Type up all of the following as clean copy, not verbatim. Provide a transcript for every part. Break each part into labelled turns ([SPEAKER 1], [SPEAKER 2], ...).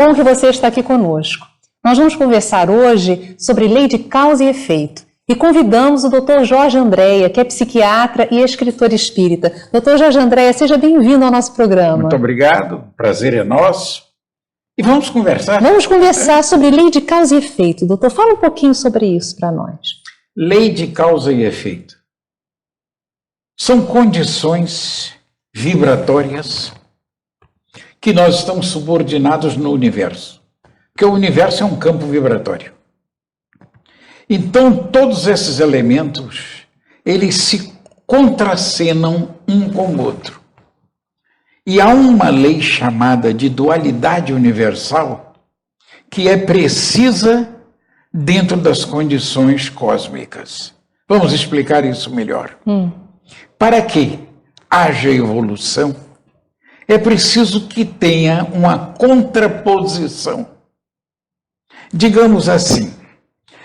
[SPEAKER 1] Bom que você está aqui conosco. Nós vamos conversar hoje sobre lei de causa e efeito. E convidamos o Dr. Jorge Andréa, que é psiquiatra e escritor espírita. Dr. Jorge Andréa, seja bem-vindo ao nosso programa.
[SPEAKER 2] Muito obrigado, prazer é nosso. E vamos conversar.
[SPEAKER 1] Vamos conversar sobre lei de causa e efeito. Doutor, fala um pouquinho sobre isso para nós.
[SPEAKER 2] Lei de causa e efeito. São condições vibratórias que nós estamos subordinados no universo. Porque o universo é um campo vibratório. Então, todos esses elementos, eles se contracenam um com o outro. E há uma lei chamada de dualidade universal que é precisa dentro das condições cósmicas. Vamos explicar isso melhor. Para que haja evolução, é preciso que tenha uma contraposição. Digamos assim,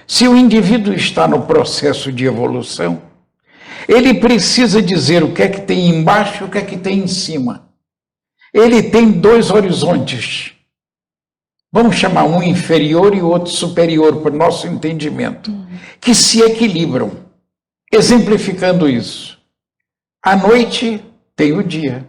[SPEAKER 2] se o indivíduo está no processo de evolução, ele precisa dizer o que é que tem embaixo e o que é que tem em cima. Ele tem dois horizontes. Vamos chamar um inferior e outro superior, para o nosso entendimento, que se equilibram. Exemplificando isso, à noite tem o dia,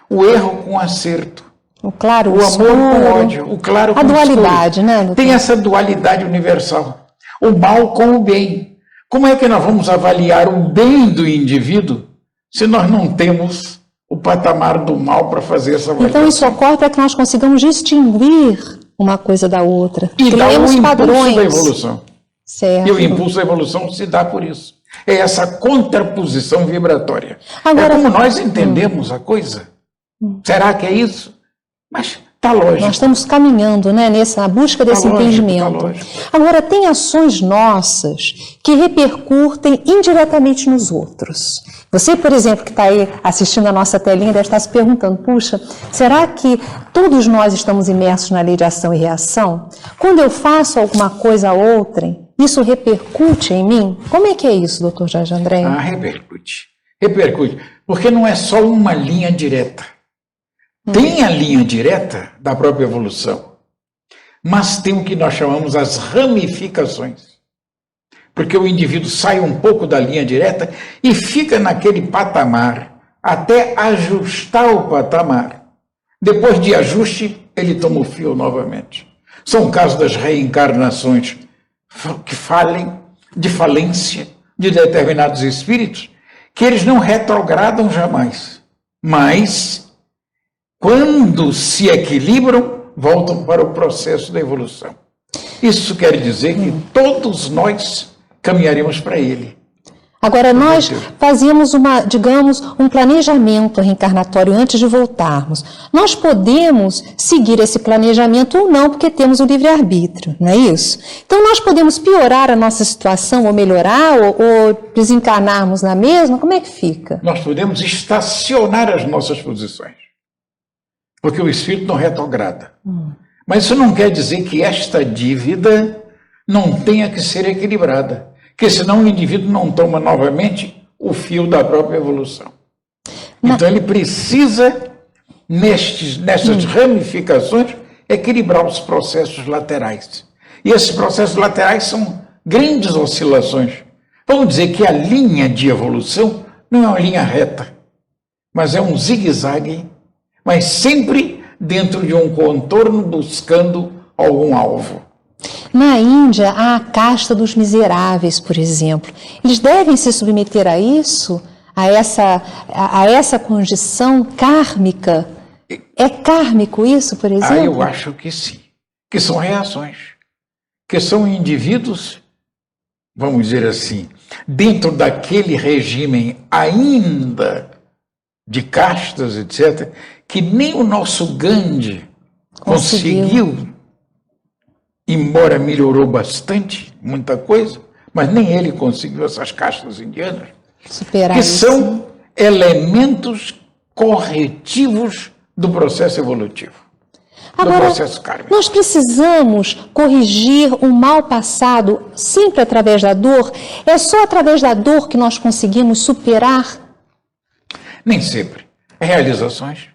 [SPEAKER 2] o erro com o acerto,
[SPEAKER 1] o claro,
[SPEAKER 2] o amor com o ódio, o claro com o escuro. A dualidade, né, doutor? Tem essa dualidade universal, o mal com o bem. Como é que nós vamos avaliar o bem do indivíduo se nós não temos o patamar do mal para fazer essa avaliação?
[SPEAKER 1] Então isso ocorre para que nós consigamos distinguir uma coisa da outra.
[SPEAKER 2] E dá o impulso da evolução.
[SPEAKER 1] Certo.
[SPEAKER 2] E o impulso da evolução se dá por isso. É essa contraposição vibratória. Agora, é como nós entendemos a coisa. Será que é isso? Mas está lógico.
[SPEAKER 1] Nós estamos caminhando, né, na busca desse entendimento. Agora, tem ações nossas que repercutem indiretamente nos outros. Você, por exemplo, que está aí assistindo a nossa telinha, deve estar se perguntando, puxa, será que todos nós estamos imersos na lei de ação e reação? Quando eu faço alguma coisa a outrem, isso repercute em mim? Como é que é isso, doutor Jorge Andréa?
[SPEAKER 2] Repercute. Repercute. Porque não é só uma linha direta. Tem a linha direta da própria evolução, mas tem o que nós chamamos as ramificações. Porque o indivíduo sai um pouco da linha direta e fica naquele patamar até ajustar o patamar. Depois de ajuste, ele toma o fio novamente. São casos das reencarnações que falem de falência de determinados espíritos, que eles não retrogradam jamais, mas quando se equilibram, voltam para o processo da evolução. Isso quer dizer que todos nós caminharemos para ele.
[SPEAKER 1] Agora, nós fazíamos um planejamento reencarnatório antes de voltarmos. Nós podemos seguir esse planejamento ou não, porque temos o livre-arbítrio, não é isso? Então, nós podemos piorar a nossa situação, ou melhorar, ou desencarnarmos na mesma? Como é que fica?
[SPEAKER 2] Nós podemos estacionar as nossas posições, porque o espírito não retrograda. Mas isso não quer dizer que esta dívida não tenha que ser equilibrada, porque senão o indivíduo não toma novamente o fio da própria evolução. Então ele precisa, nessas ramificações, equilibrar os processos laterais. E esses processos laterais são grandes oscilações. Vamos dizer que a linha de evolução não é uma linha reta, mas é um zigue-zague, mas sempre dentro de um contorno buscando algum alvo.
[SPEAKER 1] Na Índia, há a casta dos miseráveis, por exemplo. Eles devem se submeter a isso, a essa condição kármica? É kármico isso, por exemplo?
[SPEAKER 2] Eu acho que sim. Que são reações. Que são indivíduos, vamos dizer assim, dentro daquele regime ainda de castas, etc., que nem o nosso Gandhi conseguiu, embora melhorou bastante, muita coisa, mas nem ele conseguiu essas castas indianas,
[SPEAKER 1] superar
[SPEAKER 2] que são elementos corretivos do processo evolutivo, do processo kármico.
[SPEAKER 1] Nós precisamos corrigir o mal passado sempre através da dor? É só através da dor que nós conseguimos superar?
[SPEAKER 2] Nem sempre. Realizações.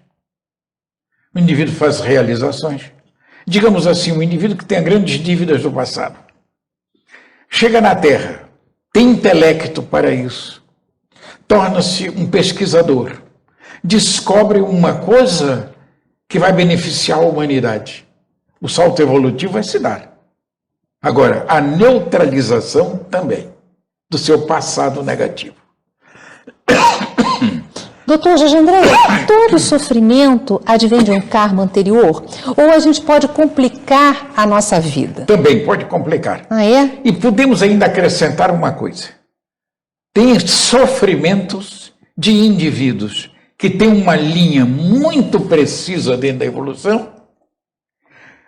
[SPEAKER 2] O indivíduo faz realizações. Digamos assim, um indivíduo que tenha grandes dívidas do passado. Chega na Terra, tem intelecto para isso, torna-se um pesquisador, descobre uma coisa que vai beneficiar a humanidade. O salto evolutivo vai se dar. Agora, a neutralização também do seu passado negativo.
[SPEAKER 1] Doutor Jorge André, todo sofrimento advém de um karma anterior? Ou a gente pode complicar a nossa vida?
[SPEAKER 2] Também pode complicar.
[SPEAKER 1] Ah, é?
[SPEAKER 2] E podemos ainda acrescentar uma coisa. Tem sofrimentos de indivíduos que têm uma linha muito precisa dentro da evolução.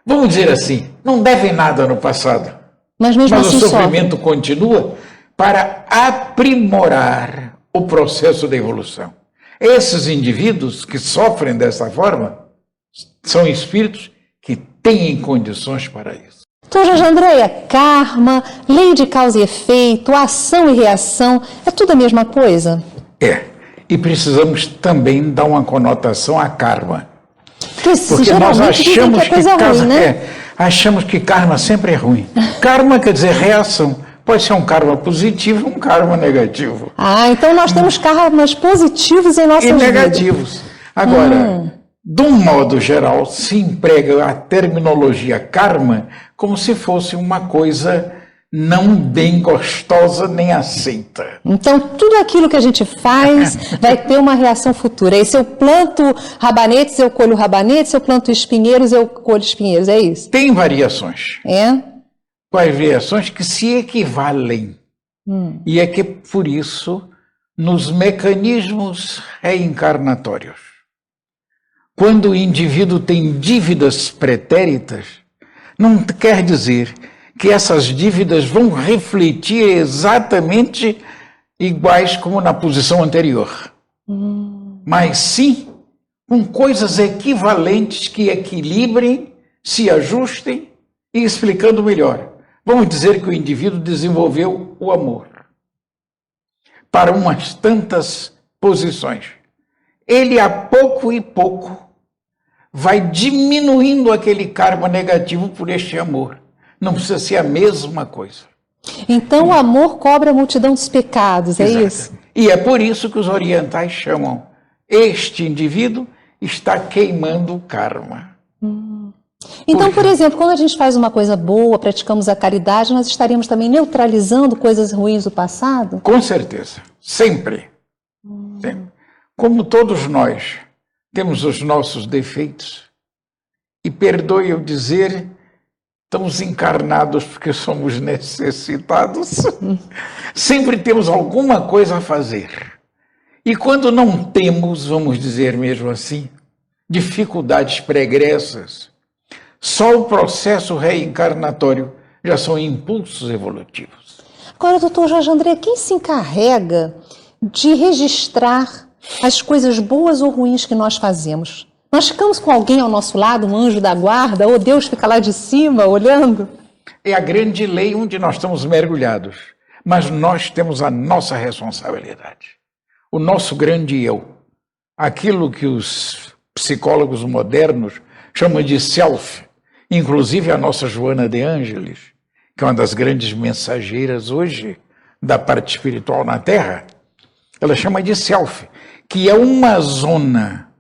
[SPEAKER 2] Vamos dizer assim, não devem nada no passado.
[SPEAKER 1] Mas mesmo assim
[SPEAKER 2] o sofrimento continua para aprimorar o processo da evolução. Esses indivíduos que sofrem dessa forma são espíritos que têm condições para isso.
[SPEAKER 1] Então, Jorge Andréia, karma, lei de causa e efeito, ação e reação, é tudo a mesma coisa?
[SPEAKER 2] É. E precisamos também dar uma conotação a karma.
[SPEAKER 1] Porque nós achamos que coisa ruim, né?
[SPEAKER 2] Achamos que karma sempre é ruim. Karma quer dizer reação. Pode ser um karma positivo e um karma negativo.
[SPEAKER 1] Ah, então nós temos karmas positivos em nossas vidas.
[SPEAKER 2] E negativos. Agora, de um modo geral, se emprega a terminologia karma como se fosse uma coisa não bem gostosa nem aceita.
[SPEAKER 1] Então, tudo aquilo que a gente faz vai ter uma reação futura. E se eu planto rabanetes, eu colho rabanetes, se eu planto espinheiros, eu colho espinheiros, é isso?
[SPEAKER 2] Tem variações.
[SPEAKER 1] É?
[SPEAKER 2] Variações que se equivalem. E é que, por isso, nos mecanismos reencarnatórios, quando o indivíduo tem dívidas pretéritas, não quer dizer que essas dívidas vão refletir exatamente iguais como na posição anterior. Mas sim com coisas equivalentes que equilibrem, se ajustem e explicando melhor. Vamos dizer que o indivíduo desenvolveu o amor para umas tantas posições. Ele, a pouco e pouco, vai diminuindo aquele karma negativo por este amor. Não precisa ser a mesma coisa.
[SPEAKER 1] Então, o amor cobre a multidão dos pecados, é
[SPEAKER 2] Exato.
[SPEAKER 1] isso?
[SPEAKER 2] E é por isso que os orientais chamam este indivíduo está queimando o karma.
[SPEAKER 1] Então, por exemplo, quando a gente faz uma coisa boa, praticamos a caridade, nós estaríamos também neutralizando coisas ruins do passado?
[SPEAKER 2] Com certeza. Sempre. Sempre. Como todos nós temos os nossos defeitos, e perdoe eu dizer, estamos encarnados porque somos necessitados. Sempre temos alguma coisa a fazer. E quando não temos, vamos dizer mesmo assim, dificuldades pregressas, só o processo reencarnatório já são impulsos evolutivos.
[SPEAKER 1] Agora, doutor Jorge André, quem se encarrega de registrar as coisas boas ou ruins que nós fazemos? Nós ficamos com alguém ao nosso lado, um anjo da guarda, ou Deus fica lá de cima olhando?
[SPEAKER 2] É a grande lei onde nós estamos mergulhados, mas nós temos a nossa responsabilidade. O nosso grande eu, aquilo que os psicólogos modernos chamam de self, inclusive a nossa Joana de Ângeles, que é uma das grandes mensageiras hoje da parte espiritual na Terra, ela chama de self, que é uma zona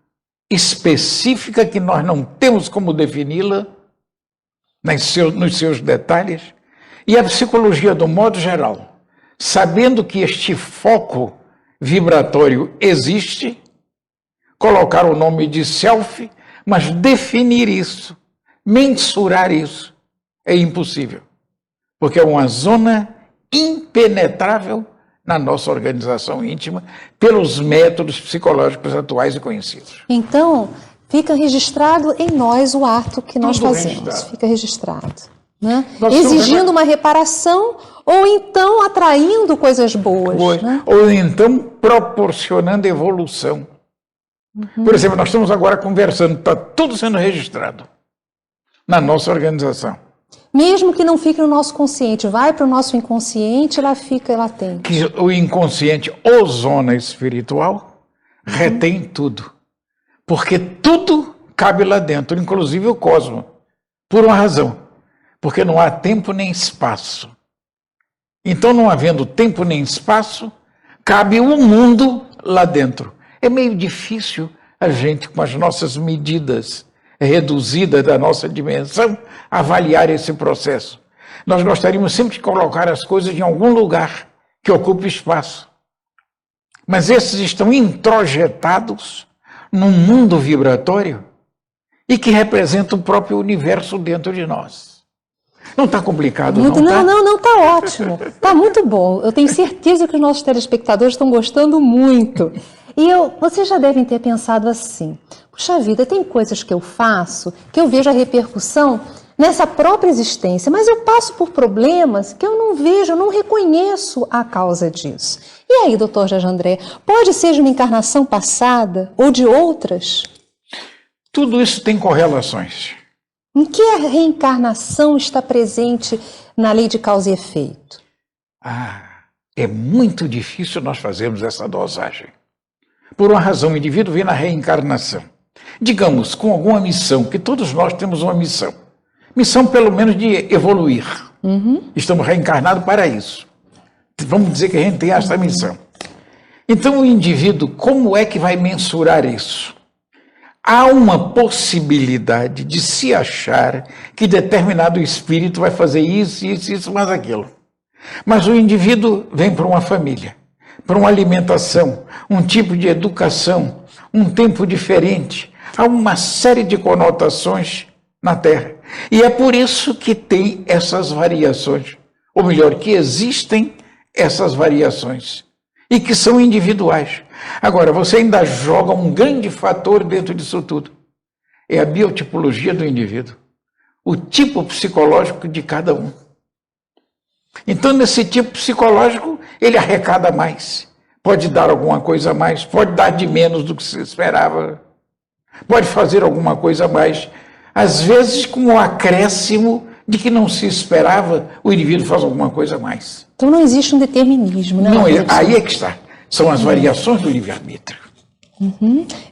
[SPEAKER 2] específica que nós não temos como defini-la nos seus detalhes, e a psicologia, do modo geral, sabendo que este foco vibratório existe, colocar o nome de self, mas definir isso, mensurar isso, é impossível, porque é uma zona impenetrável na nossa organização íntima, pelos métodos psicológicos atuais e conhecidos.
[SPEAKER 1] Então, fica registrado em nós o ato que nós
[SPEAKER 2] Tudo
[SPEAKER 1] fazemos.
[SPEAKER 2] registrado.
[SPEAKER 1] Fica registrado. Né?
[SPEAKER 2] Nós
[SPEAKER 1] Exigindo uma reparação ou então atraindo coisas boas. Né?
[SPEAKER 2] Ou então proporcionando evolução. Por exemplo, nós estamos agora conversando, está tudo sendo registrado na nossa organização.
[SPEAKER 1] Mesmo que não fique no nosso consciente, vai para o nosso inconsciente, ela fica latente.
[SPEAKER 2] Que o inconsciente, ou zona espiritual, retém tudo. Porque tudo cabe lá dentro, inclusive o cosmos. Por uma razão, porque não há tempo nem espaço. Porque não há tempo nem espaço. Então, não havendo tempo nem espaço, cabe um mundo lá dentro. É meio difícil a gente, com as nossas medidas reduzidas da nossa dimensão, avaliar esse processo. Nós gostaríamos sempre de colocar as coisas em algum lugar que ocupe espaço. Mas esses estão introjetados num mundo vibratório e que representa o próprio universo dentro de nós. Não está complicado,
[SPEAKER 1] muito,
[SPEAKER 2] não?
[SPEAKER 1] Não, está ótimo. Está muito bom. Eu tenho certeza que os nossos telespectadores estão gostando muito. E vocês já devem ter pensado assim, puxa vida, tem coisas que eu faço, que eu vejo a repercussão nessa própria existência, mas eu passo por problemas que eu não vejo, eu não reconheço a causa disso. E aí, doutor Jorge André, pode ser de uma encarnação passada ou de outras?
[SPEAKER 2] Tudo isso tem correlações.
[SPEAKER 1] Em que a reencarnação está presente na lei de causa e efeito?
[SPEAKER 2] É muito difícil nós fazermos essa dosagem. Por uma razão, o indivíduo vem na reencarnação. Digamos, com alguma missão, que todos nós temos uma missão. Missão, pelo menos, de evoluir. Estamos reencarnados para isso. Vamos dizer que a gente tem essa missão. Então, o indivíduo, como é que vai mensurar isso? Há uma possibilidade de se achar que determinado espírito vai fazer isso, mais aquilo. Mas o indivíduo vem para uma família, para uma alimentação, um tipo de educação, um tempo diferente. Há uma série de conotações na Terra. E é por isso que tem essas variações. Ou melhor, que existem essas variações. E que são individuais. Agora, você ainda joga um grande fator dentro disso tudo. É a biotipologia do indivíduo. O tipo psicológico de cada um. Então, nesse tipo psicológico, ele arrecada mais. Pode dar alguma coisa a mais, pode dar de menos do que se esperava. Pode fazer alguma coisa a mais. Às vezes, com o acréscimo de que não se esperava, o indivíduo faz alguma coisa a mais.
[SPEAKER 1] Então não existe um determinismo, né?
[SPEAKER 2] Não, aí é que está. São as variações do livre-arbítrio.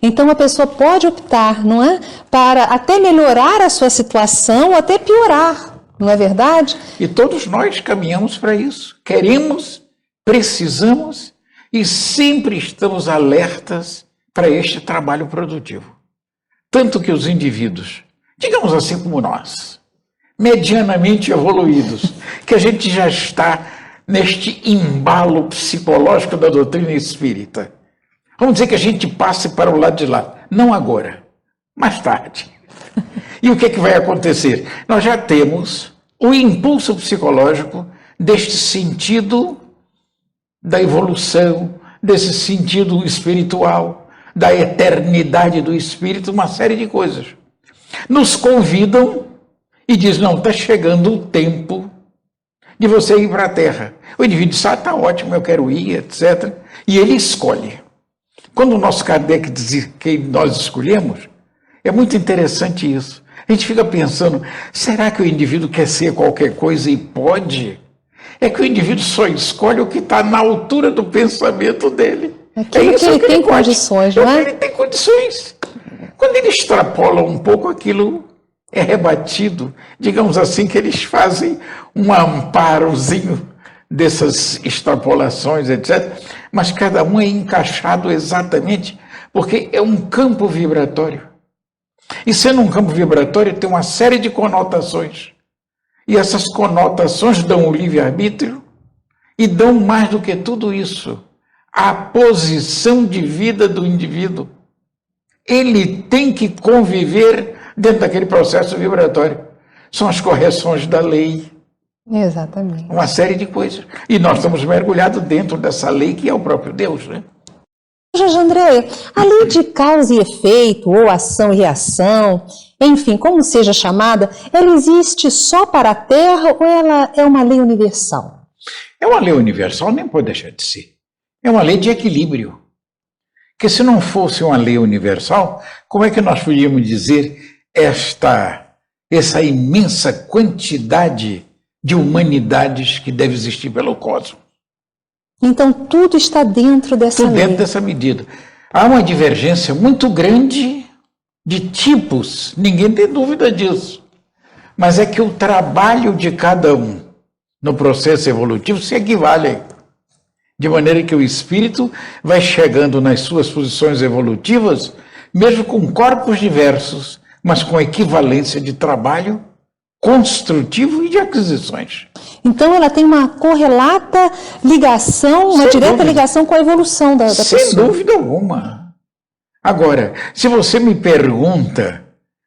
[SPEAKER 1] Então a pessoa pode optar, não é? Para até melhorar a sua situação ou até piorar, não é verdade?
[SPEAKER 2] E todos nós caminhamos para isso. Queremos, precisamos e sempre estamos alertas para este trabalho produtivo. Tanto que os indivíduos, digamos assim como nós, medianamente evoluídos, que a gente já está neste embalo psicológico da doutrina espírita. Vamos dizer que a gente passe para o lado de lá. Não agora, mais tarde. E o que é que vai acontecer? Nós já temos o impulso psicológico deste sentido da evolução, desse sentido espiritual, da eternidade do espírito, uma série de coisas. Nos convidam e diz, não, está chegando o tempo de você ir para a Terra. O indivíduo diz, está ótimo, eu quero ir, etc. E ele escolhe. Quando o nosso Kardec diz que nós escolhemos, é muito interessante isso. A gente fica pensando, será que o indivíduo quer ser qualquer coisa e pode? É que o indivíduo só escolhe o que está na altura do pensamento dele.
[SPEAKER 1] Aquilo que ele tem condições, não é?
[SPEAKER 2] Ele tem condições. Quando ele extrapola um pouco, aquilo é rebatido. Digamos assim, que eles fazem um amparozinho dessas extrapolações, etc. Mas cada um é encaixado exatamente porque é um campo vibratório. E sendo um campo vibratório, tem uma série de conotações. E essas conotações dão o livre-arbítrio e dão mais do que tudo isso, a posição de vida do indivíduo. Ele tem que conviver dentro daquele processo vibratório. São as correções da lei.
[SPEAKER 1] Exatamente.
[SPEAKER 2] Uma série de coisas. E nós estamos mergulhados dentro dessa lei que é o próprio Deus, né?
[SPEAKER 1] Jorge André, a lei de causa e efeito, ou ação e reação, enfim, como seja chamada, ela existe só para a Terra ou ela é uma lei universal?
[SPEAKER 2] É uma lei universal, nem pode deixar de ser. É uma lei de equilíbrio. Porque se não fosse uma lei universal, como é que nós podíamos dizer essa imensa quantidade de humanidades que deve existir pelo cosmos?
[SPEAKER 1] Então tudo está dentro dessa lei.
[SPEAKER 2] Tudo dentro dessa medida. Há uma divergência muito grande de tipos, ninguém tem dúvida disso. mas é que o trabalho de cada um no processo evolutivo se equivalem. De maneira que o espírito vai chegando nas suas posições evolutivas, mesmo com corpos diversos, mas com equivalência de trabalho construtivo e de aquisições.
[SPEAKER 1] Então ela tem uma correlata ligação, uma direta ligação com a evolução da pessoa.
[SPEAKER 2] Sem dúvida alguma. Agora, se você me pergunta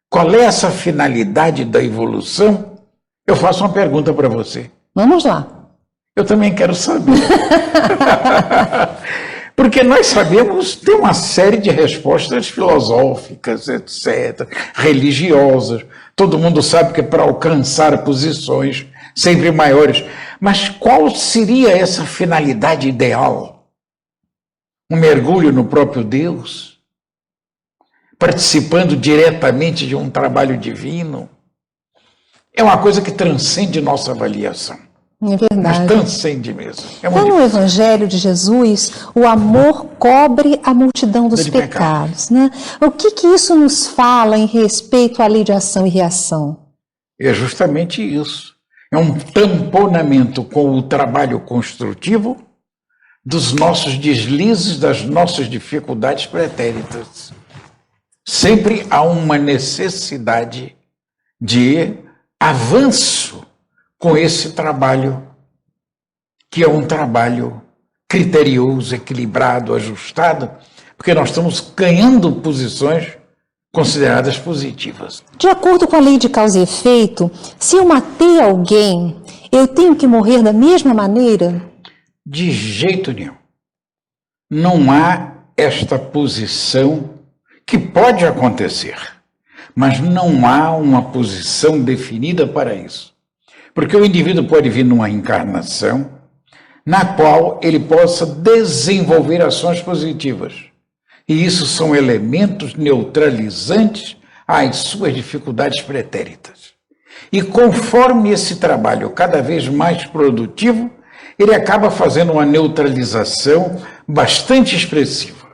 [SPEAKER 2] qual é essa finalidade da evolução, eu faço uma pergunta para você.
[SPEAKER 1] Vamos lá.
[SPEAKER 2] Eu também quero saber. Porque nós sabemos, tem uma série de respostas filosóficas, etc., religiosas. Todo mundo sabe que é para alcançar posições sempre maiores. Mas qual seria essa finalidade ideal? Um mergulho no próprio Deus? Participando diretamente de um trabalho divino? É uma coisa que transcende nossa avaliação.
[SPEAKER 1] É verdade.
[SPEAKER 2] Mas transcende mesmo.
[SPEAKER 1] No Evangelho de Jesus, o amor cobre a multidão dos pecados. Né? O que isso nos fala em respeito à lei de ação e reação?
[SPEAKER 2] É justamente isso. É um tamponamento com o trabalho construtivo dos nossos deslizes, das nossas dificuldades pretéritas. Sempre há uma necessidade de avanço com esse trabalho, que é um trabalho criterioso, equilibrado, ajustado, porque nós estamos ganhando posições consideradas positivas.
[SPEAKER 1] De acordo com a lei de causa e efeito, se eu matei alguém, eu tenho que morrer da mesma maneira?
[SPEAKER 2] De jeito nenhum. Não há esta posição, que pode acontecer, mas não há uma posição definida para isso. Porque o indivíduo pode vir numa encarnação na qual ele possa desenvolver ações positivas. E isso são elementos neutralizantes às suas dificuldades pretéritas. E conforme esse trabalho cada vez mais produtivo, ele acaba fazendo uma neutralização bastante expressiva.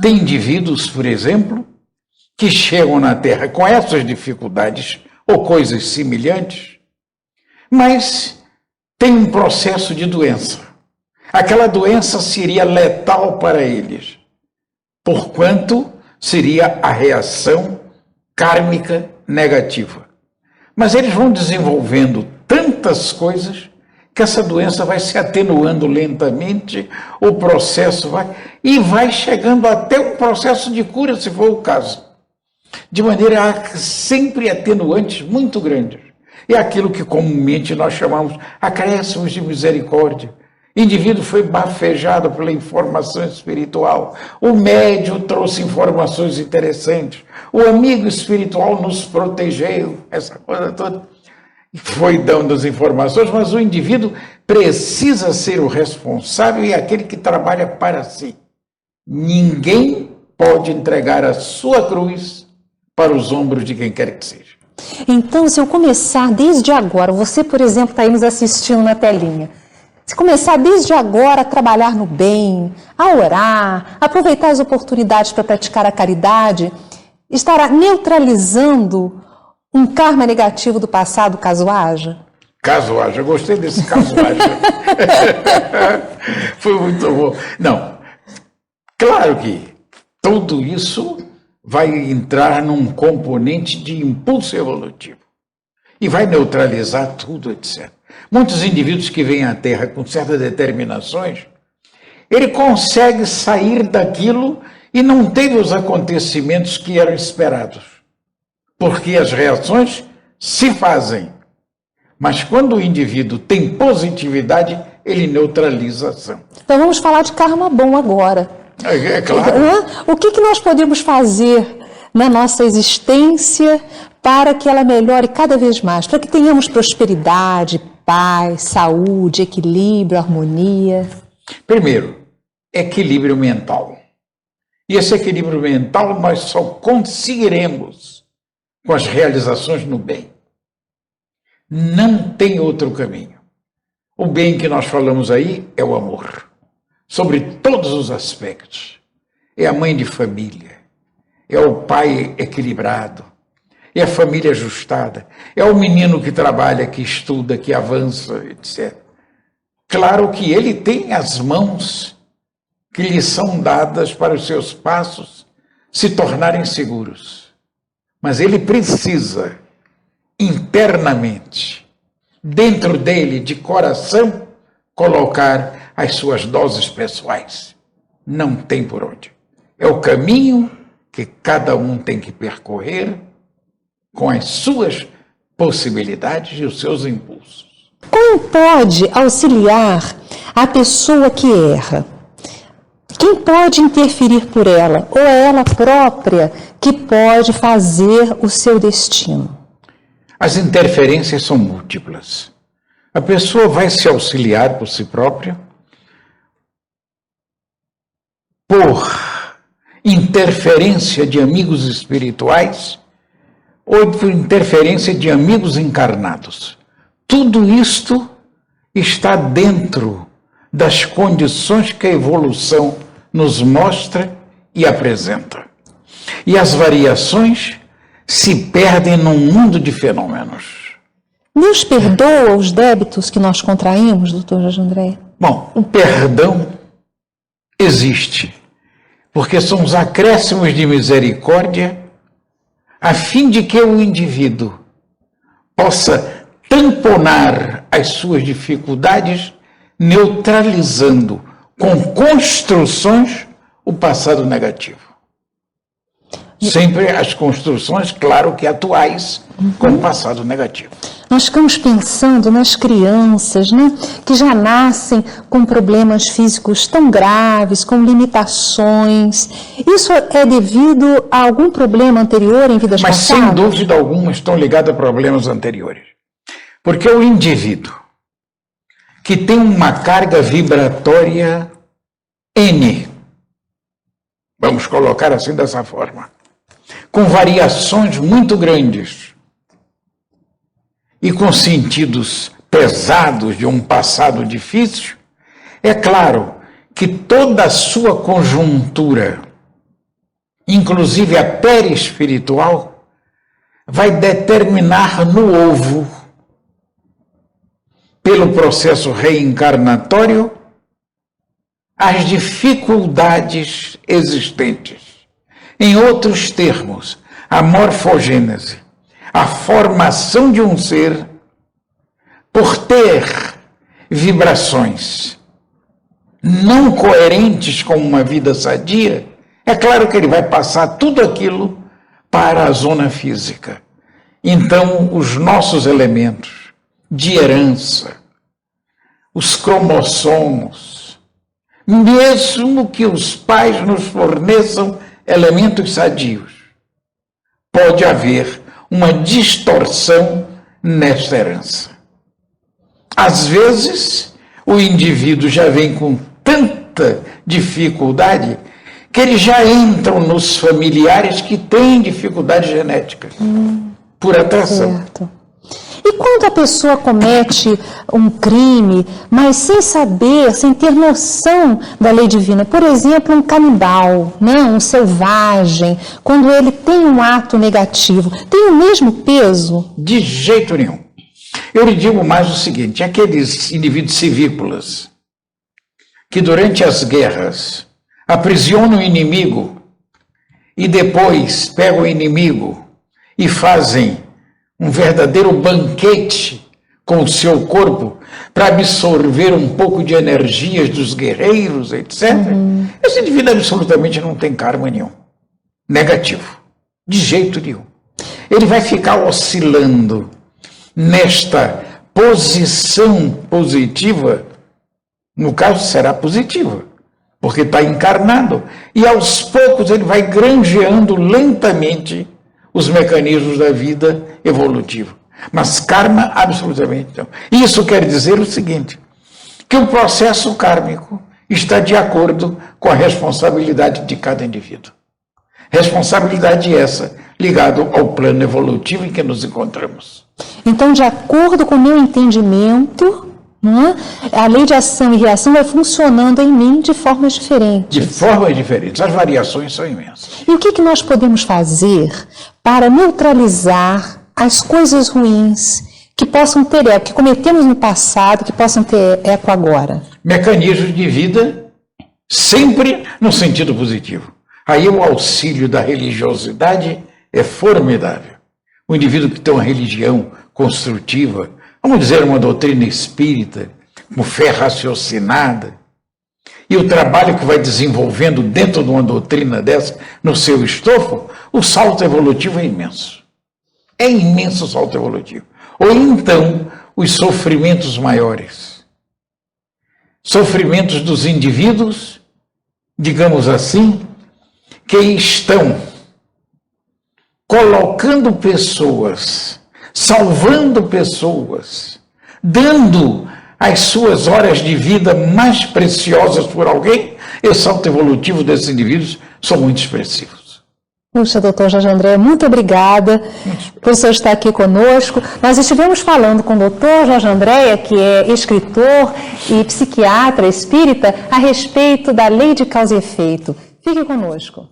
[SPEAKER 2] Tem indivíduos, por exemplo, que chegam na Terra com essas dificuldades ou coisas semelhantes, mas tem um processo de doença. Aquela doença seria letal para eles, porquanto seria a reação kármica negativa. Mas eles vão desenvolvendo tantas coisas que essa doença vai se atenuando lentamente, o processo vai chegando até um processo de cura, se for o caso. De maneira a sempre atenuantes muito grandes. É aquilo que comumente nós chamamos acréscimos de misericórdia. O indivíduo foi bafejado pela informação espiritual. O médium trouxe informações interessantes. O amigo espiritual nos protegeu. Essa coisa toda foi dando as informações, mas o indivíduo precisa ser o responsável e aquele que trabalha para si. Ninguém pode entregar a sua cruz para os ombros de quem quer que seja.
[SPEAKER 1] Então, se eu começar desde agora, você, por exemplo, está aí nos assistindo na telinha, se começar desde agora a trabalhar no bem, a orar, a aproveitar as oportunidades para praticar a caridade, estará neutralizando um karma negativo do passado, caso haja?
[SPEAKER 2] Caso haja, eu gostei desse caso haja. Foi muito bom. Não, claro que tudo isso vai entrar num componente de impulso evolutivo e vai neutralizar tudo, etc. Muitos indivíduos que vêm à Terra com certas determinações, ele consegue sair daquilo e não teve os acontecimentos que eram esperados, porque as reações se fazem. Mas quando o indivíduo tem positividade, ele neutraliza a ação.
[SPEAKER 1] Então vamos falar de karma bom agora.
[SPEAKER 2] É claro.
[SPEAKER 1] O que nós podemos fazer na nossa existência para que ela melhore cada vez mais? Para que tenhamos prosperidade, paz, saúde, equilíbrio, harmonia?
[SPEAKER 2] Primeiro, equilíbrio mental. E esse equilíbrio mental nós só conseguiremos com as realizações no bem. Não tem outro caminho. O bem que nós falamos aí é o amor. Sobre todos os aspectos. É a mãe de família, é o pai equilibrado, é a família ajustada, é o menino que trabalha, que estuda, que avança, etc. Claro que ele tem as mãos que lhe são dadas para os seus passos se tornarem seguros. Mas ele precisa, internamente, dentro dele, de coração, colocar as suas doses pessoais. Não tem por onde. É o caminho que cada um tem que percorrer com as suas possibilidades e os seus impulsos.
[SPEAKER 1] Como pode auxiliar a pessoa que erra? Quem pode interferir por ela? Ou é ela própria que pode fazer o seu destino?
[SPEAKER 2] As interferências são múltiplas. A pessoa vai se auxiliar por si própria, por interferência de amigos espirituais ou por interferência de amigos encarnados. Tudo isto está dentro das condições que a evolução nos mostra e apresenta. E as variações se perdem num mundo de fenômenos.
[SPEAKER 1] Deus perdoa os débitos que nós contraímos, doutor Jorge André?
[SPEAKER 2] Bom, o perdão existe, porque são os acréscimos de misericórdia a fim de que o indivíduo possa tamponar as suas dificuldades, neutralizando com construções o passado negativo. Sempre as construções, claro que atuais, com o passado negativo.
[SPEAKER 1] Nós ficamos pensando nas crianças, né, que já nascem com problemas físicos tão graves, com limitações. Isso é devido a algum problema anterior em vidas passadas?
[SPEAKER 2] Mas sem dúvida alguma estão ligados a problemas anteriores. Porque o indivíduo que tem uma carga vibratória N, vamos colocar assim dessa forma, com variações muito grandes e com sentidos pesados de um passado difícil, é claro que toda a sua conjuntura, inclusive a perispiritual, vai determinar no ovo, pelo processo reencarnatório, as dificuldades existentes. Em outros termos, a morfogênese, a formação de um ser por ter vibrações não coerentes com uma vida sadia, é claro que ele vai passar tudo aquilo para a zona física. Então, os nossos elementos de herança, os cromossomos, mesmo que os pais nos forneçam elementos sadios, pode haver uma distorção nesta herança. Às vezes, o indivíduo já vem com tanta dificuldade que eles já entram nos familiares que têm dificuldade genética, por atração.
[SPEAKER 1] Certo. E quando a pessoa comete um crime, mas sem saber, sem ter noção da lei divina, por exemplo, um canibal, né, um selvagem, quando ele tem um ato negativo, tem o mesmo peso?
[SPEAKER 2] De jeito nenhum. Eu lhe digo mais o seguinte, aqueles indivíduos civícolas que durante as guerras aprisionam o inimigo e depois pegam o inimigo e fazem um verdadeiro banquete com o seu corpo para absorver um pouco de energias dos guerreiros, etc. Esse indivíduo absolutamente não tem karma nenhum. Negativo. De jeito nenhum. Ele vai ficar oscilando nesta posição positiva, no caso será positiva, porque está encarnado, e aos poucos ele vai granjeando lentamente os mecanismos da vida evolutiva. Mas karma, absolutamente não. Isso quer dizer o seguinte, que o processo kármico está de acordo com a responsabilidade de cada indivíduo. Responsabilidade essa ligada ao plano evolutivo em que nos encontramos.
[SPEAKER 1] Então, de acordo com o meu entendimento, Não é? A lei de ação e reação vai funcionando em mim de formas diferentes.
[SPEAKER 2] De formas diferentes. As variações são imensas.
[SPEAKER 1] E o que nós podemos fazer para neutralizar as coisas ruins que possam ter eco, que cometemos no passado, que possam ter eco agora?
[SPEAKER 2] Mecanismos de vida sempre no sentido positivo. Aí o auxílio da religiosidade é formidável. O indivíduo que tem uma religião construtiva, vamos dizer, uma doutrina espírita, com fé raciocinada, e o trabalho que vai desenvolvendo dentro de uma doutrina dessa, no seu estofo, o salto evolutivo é imenso. É imenso o salto evolutivo. Ou então, os sofrimentos maiores. Sofrimentos dos indivíduos, digamos assim, que estão colocando pessoas, salvando pessoas, dando as suas horas de vida mais preciosas por alguém, esse salto evolutivo desses indivíduos são muito expressivos.
[SPEAKER 1] Puxa, doutor Jorge André, muito obrigada por você estar aqui conosco. Nós estivemos falando com o doutor Jorge André, que é escritor e psiquiatra espírita, a respeito da lei de causa e efeito. Fique conosco.